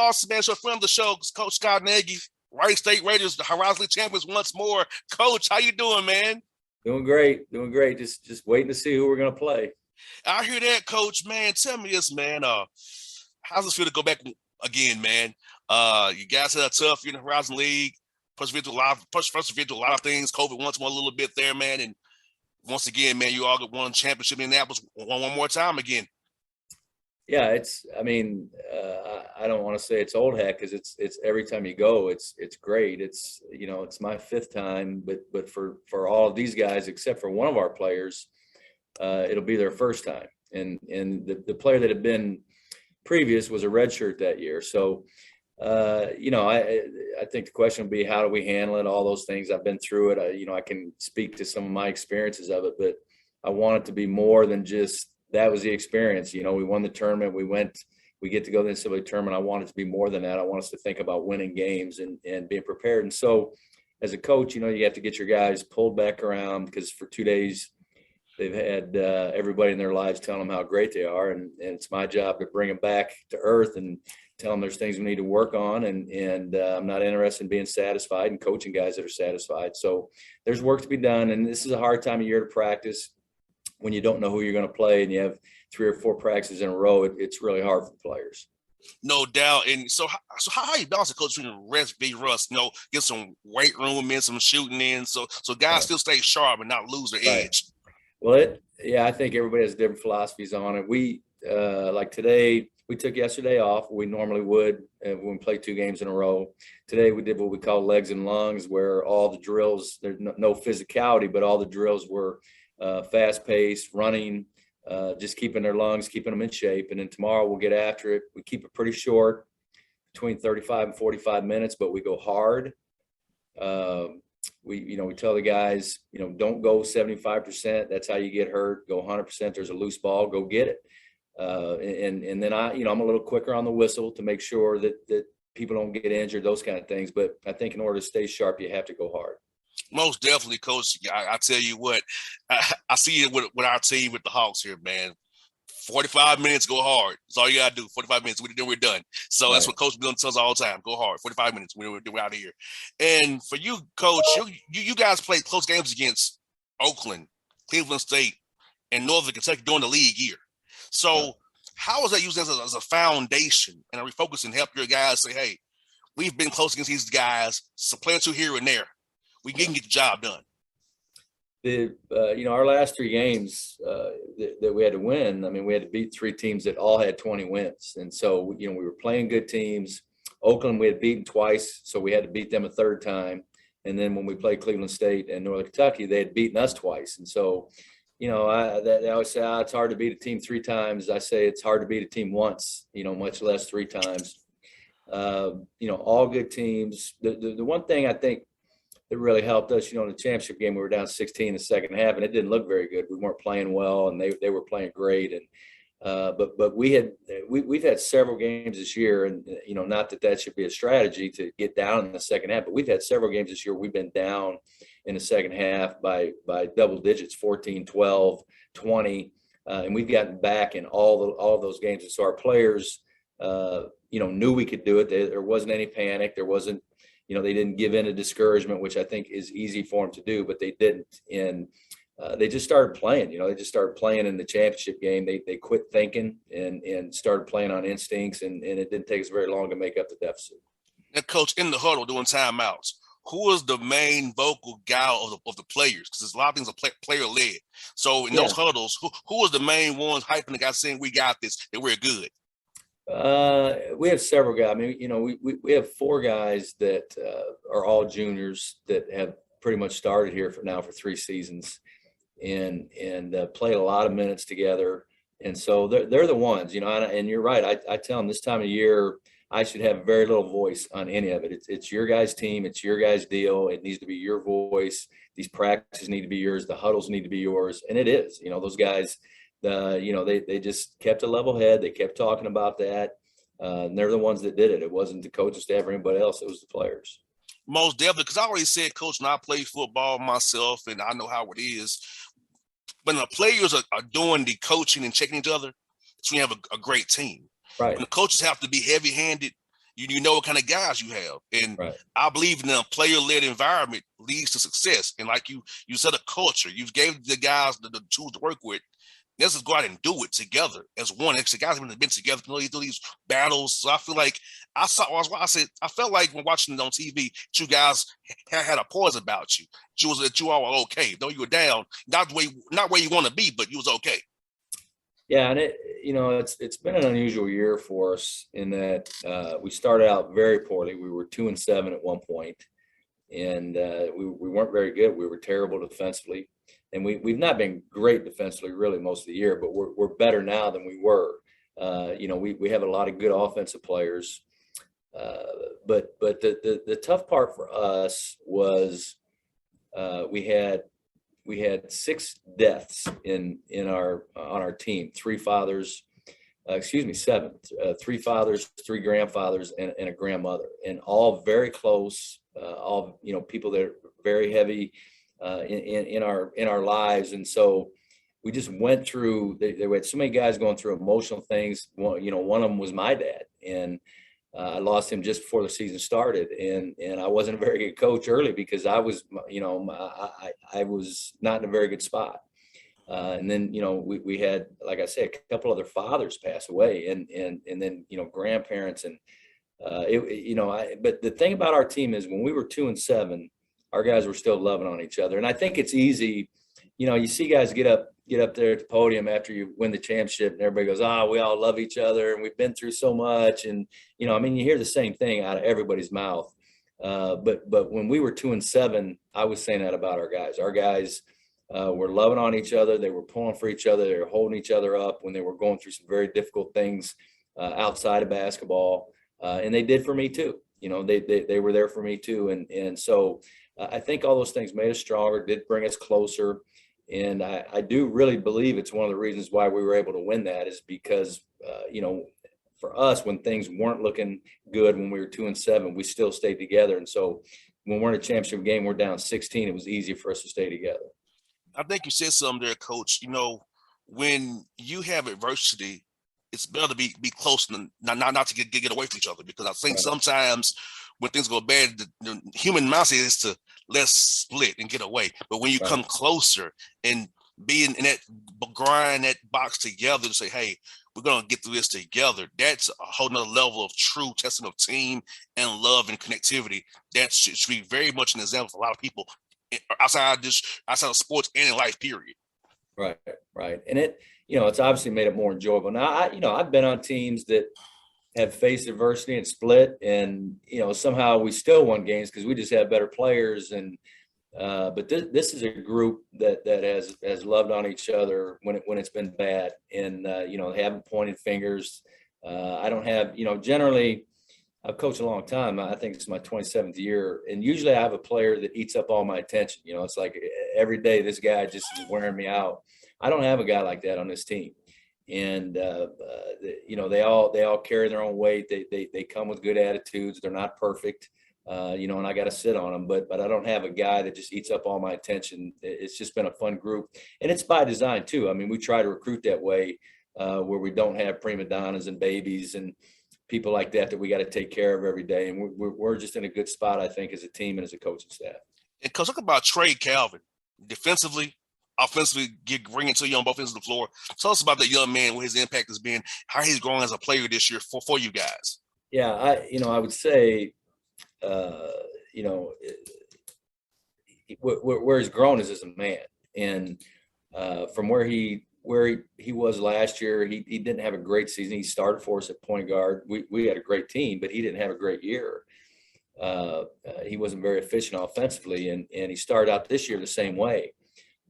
Bossman, so friend of the show, Coach Scott Nagy, Wright State Raiders, the Horizon League champions once more. Coach, how you doing, man? Doing great. Just waiting to see who we're gonna play. I hear that, Coach. Man, tell me this, man. How's it feel to go back again, man? You guys had a tough year in the Horizon League. Persevered through a lot of things. COVID once more a little bit there, man. And once again, man, you all got one championship in Indianapolis one more time again. Yeah, I don't want to say it's old hat because it's every time you go, it's great. It's my fifth time, but for all of these guys except for one of our players, it'll be their first time. And the player that had been previous was a redshirt that year. So I think the question would be, how do we handle it? All those things. I've been through it. I can speak to some of my experiences of it, but I want it to be more than just that was the experience. We won the tournament. We get to go to the NCAA tournament. I want it to be more than that. I want us to think about winning games and being prepared. And so as a coach, you have to get your guys pulled back around because for 2 days they've had everybody in their lives tell them how great they are. And it's my job to bring them back to earth and tell them there's things we need to work on. And I'm not interested in being satisfied and coaching guys that are satisfied. So there's work to be done. And this is a hard time of year to practice. When you don't know who you're going to play and you have 3 or 4 practices in a row, it's really hard for the players. No doubt. And so how you balance the coach between rest, big rust, get some weight room in, some shooting in, so guys still stay sharp and not lose their edge. Well, I think everybody has different philosophies on it. We like today, we took yesterday off. We normally would when we play 2 games in a row. Today we did what we call legs and lungs, where all the drills, there's no physicality, but all the drills were fast-paced, running, just keeping their lungs, keeping them in shape. And then tomorrow we'll get after it. We keep it pretty short, between 35 and 45 minutes, but we go hard. We tell the guys, don't go 75%. That's how you get hurt. Go 100%. There's a loose ball. Go get it. And then I'm a little quicker on the whistle to make sure that people don't get injured, those kind of things. But I think in order to stay sharp, you have to go hard. Most definitely, Coach. I tell you what, I see it with our team, with the Hawks here, man. 45 minutes, go hard. That's all you got to do. 45 minutes, we're done. So That's what Coach Bill tells us all the time. Go hard. 45 minutes, we're out of here. And for you, Coach, you guys played close games against Oakland, Cleveland State, and Northern Kentucky during the league year. So how is that used as a foundation and a refocus and help your guys say, hey, we've been close against these guys, so play 2 here and there. We can get the job done. Our last 3 games that we had to win, I mean, we had to beat 3 teams that all had 20 wins. And so, we were playing good teams. Oakland, we had beaten twice, so we had to beat them a 3rd time. And then when we played Cleveland State and Northern Kentucky, they had beaten us twice. And so, I always say it's hard to beat a team 3 times. I say it's hard to beat a team once, much less 3 times. All good teams. The one thing I think that really helped us, in the championship game, we were down 16 in the second half, and it didn't look very good. We weren't playing well, and they were playing great. And but we've had several games this year, and not that should be a strategy to get down in the second half, but we've had several games this year. We've been down in the second half by double digits, 14, 12, 20, and we've gotten back in all of those games. And so our players, knew we could do it. There wasn't any panic. There wasn't. They didn't give in to discouragement, which I think is easy for them to do, but they didn't. And they just started playing. They just started playing in the championship game. They quit thinking and started playing on instincts, and it didn't take us very long to make up the deficit. Now, Coach, in the huddle doing timeouts, who is the main vocal guy of the players? Because there's a lot of things are player-led. So in those huddles, who is the main ones hyping the guys saying, we got this, that we're good? We have several guys. I mean, we have 4 guys that are all juniors that have pretty much started here for 3 seasons and played a lot of minutes together. And so they're the ones, and you're right. I tell them this time of year, I should have very little voice on any of it. It's your guys' team. It's your guys' deal. It needs to be your voice. These practices need to be yours. The huddles need to be yours. And it is, those guys, they just kept a level head. They kept talking about that. And they're the ones that did it. It wasn't the coaching staff or anybody else. It was the players. Most definitely, because I already said, Coach, and I play football myself, and I know how it is. When the players are doing the coaching and checking each other, so we have a great team. Right. When the coaches have to be heavy-handed you know what kind of guys you have. And Right. I believe in a player-led environment leads to success. And like you said, a culture. You gave the guys the tools to work with. Let's just go out and do it together as one. Actually, guys have been together through these battles. So I feel like I felt like when watching it on TV, you guys had a pause about you. That you all were okay, though you were down, not where you want to be, but you was okay. Yeah, and it's been an unusual year for us in that we started out very poorly. We were 2-7 at one point, and we weren't very good. We were terrible defensively, and we've not been great defensively really most of the year, but we're better now than we were. We have a lot of good offensive players, but the tough part for us was we had 6 deaths on our team. 3 fathers, 7. 3 fathers, 3 grandfathers, and a grandmother, and all very close. All people that are very heavy in our lives, and so we just went through. There had so many guys going through emotional things. One of them was my dad, and I lost him just before the season started, and I wasn't a very good coach early because I was, I was not in a very good spot. And then, we had, like I said, a couple other fathers pass away, and then, grandparents, and but the thing about our team is when we were 2-7, our guys were still loving on each other. And I think it's easy, you see guys get up there at the podium after you win the championship, and everybody goes, we all love each other and we've been through so much. And, you hear the same thing out of everybody's mouth. But when we were 2-7, I was saying that about our guys. Our guys were loving on each other. They were pulling for each other. They were holding each other up when they were going through some very difficult things outside of basketball. And they did for me too. They were there for me too. And so I think all those things made us stronger, did bring us closer. And I do really believe it's one of the reasons why we were able to win that is because, for us, when things weren't looking good, when we were 2-7, we still stayed together. And so when we're in a championship game, we're down 16, it was easy for us to stay together. I think you said something there, Coach. When you have adversity, it's better to be close and not to get away from each other, because I think sometimes when things go bad, the human mindset is to let's split and get away. But when you come closer and be in that grind, that box together to say, hey, we're going to get through this together, that's a whole nother level of true testing of team and love and connectivity. That should be very much an example for a lot of people outside of sports and in life, period. Right. And it's obviously made it more enjoyable. Now, I've been on teams that have faced adversity and split, and somehow we still won games because we just have better players. And but this is a group that has loved on each other when it's been bad, and they haven't pointed fingers. I don't have generally. I've coached a long time. I think it's my 27th year, and usually I have a player that eats up all my attention. It's like every day this guy just is wearing me out. I don't have a guy like that on this team. And they all carry their own weight. They come with good attitudes. They're not perfect, and I got to sit on them. But I don't have a guy that just eats up all my attention. It's just been a fun group, and it's by design too. I mean, we try to recruit that way, where we don't have prima donnas and babies and people like that we got to take care of every day. And we're just in a good spot, I think, as a team and as a coaching staff. And Coach, talk about Trey Calvin, defensively, offensively, bring it to you on both ends of the floor. Tell us about that young man, what his impact has been, how he's grown as a player this year for you guys. Yeah, I would say, where he's grown is as a man, and from where he was last year, he didn't have a great season. He started for us at point guard. We had a great team, but he didn't have a great year. He wasn't very efficient offensively, and he started out this year the same way.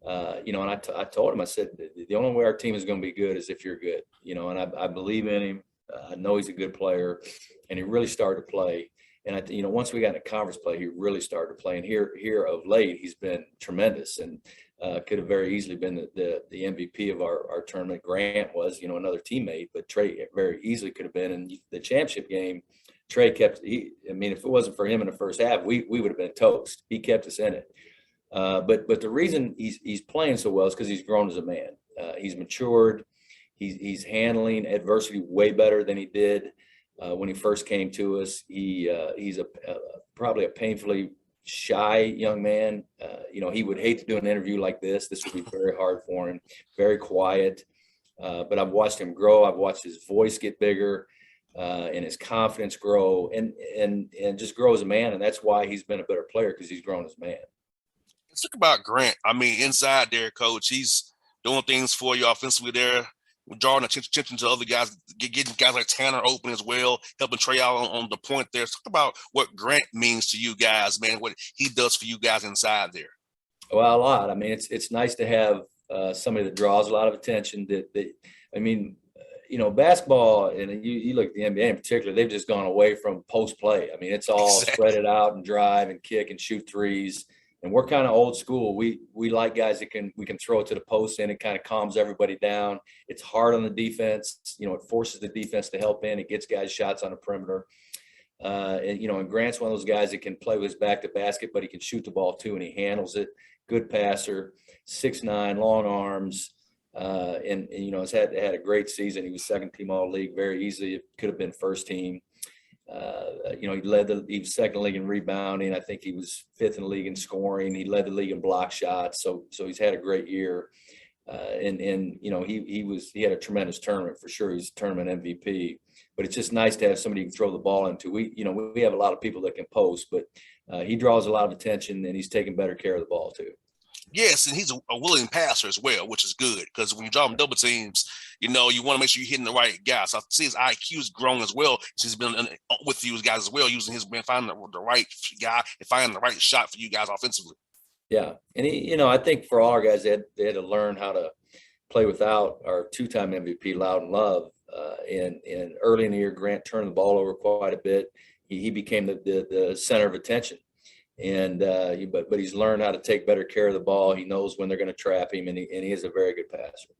And I told him, I said, the only way our team is going to be good is if you're good, and I believe in him. I know he's a good player, and he really started to play. And once we got into conference play, he really started to play. And here of late, he's been tremendous, and could have very easily been the MVP of our tournament. Grant was, another teammate, but Trey very easily could have been. In the championship game, Trey if it wasn't for him in the first half, we would have been toast. He kept us in it. But the reason he's playing so well is because he's grown as a man. He's matured. He's handling adversity way better than he did. when he first came to us. He's probably a painfully shy young man. He would hate to do an interview like this. This would be very hard for him, very quiet. But I've watched him grow. I've watched his voice get bigger and his confidence grow and just grow as a man. And that's why he's been a better player, because he's grown as a man. Let's talk about Grant. I mean, inside there, coach, he's doing things for you offensively there, drawing attention to other guys, getting guys like Tanner open as well, helping Trey out on the point there. Talk about what Grant means to you guys, man, what he does for you guys inside there. Well, a lot. I mean, it's nice to have somebody that draws a lot of attention. Basketball, and you look at the NBA in particular, they've just gone away from post play. I mean, it's all spread it out and drive and kick and shoot threes. And we're kind of old school. We like guys that we can throw it to the post, and it kind of calms everybody down. It's hard on the defense. It forces the defense to help in. It gets guys shots on the perimeter. And Grant's one of those guys that can play with his back to basket, but he can shoot the ball too, and he handles it. Good passer, 6'9", long arms. Has had a great season. He was second team all league very easily. It could have been first team. He was second league in rebounding. I think he was fifth in the league in scoring. He led the league in block shots. So he's had a great year. He had a tremendous tournament for sure. He's a tournament MVP. But it's just nice to have somebody you can throw the ball into. We have a lot of people that can post, but he draws a lot of attention, and he's taking better care of the ball too. Yes, and he's a willing passer as well, which is good, because when you draw him double teams, you want to make sure you're hitting the right guy. So I see his IQ's grown as well since he's been with you guys as well, using his finding the right guy and finding the right shot for you guys offensively. Yeah, and I think for all our guys, they had to learn how to play without our two-time MVP, Loudon Love. And early in the year, Grant turned the ball over quite a bit. He became the center of attention. And but he's learned how to take better care of the ball. He knows when they're going to trap him, and he is a very good passer.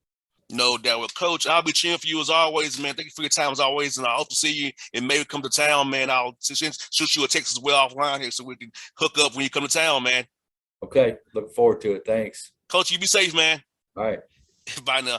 No doubt. Well, Coach, I'll be cheering for you as always, man. Thank you for your time as always, and I hope to see you and maybe come to town, man. I'll shoot you a text as well offline here so we can hook up when you come to town, man. Okay, look forward to it. Thanks, Coach. You be safe, man. All right. Bye now.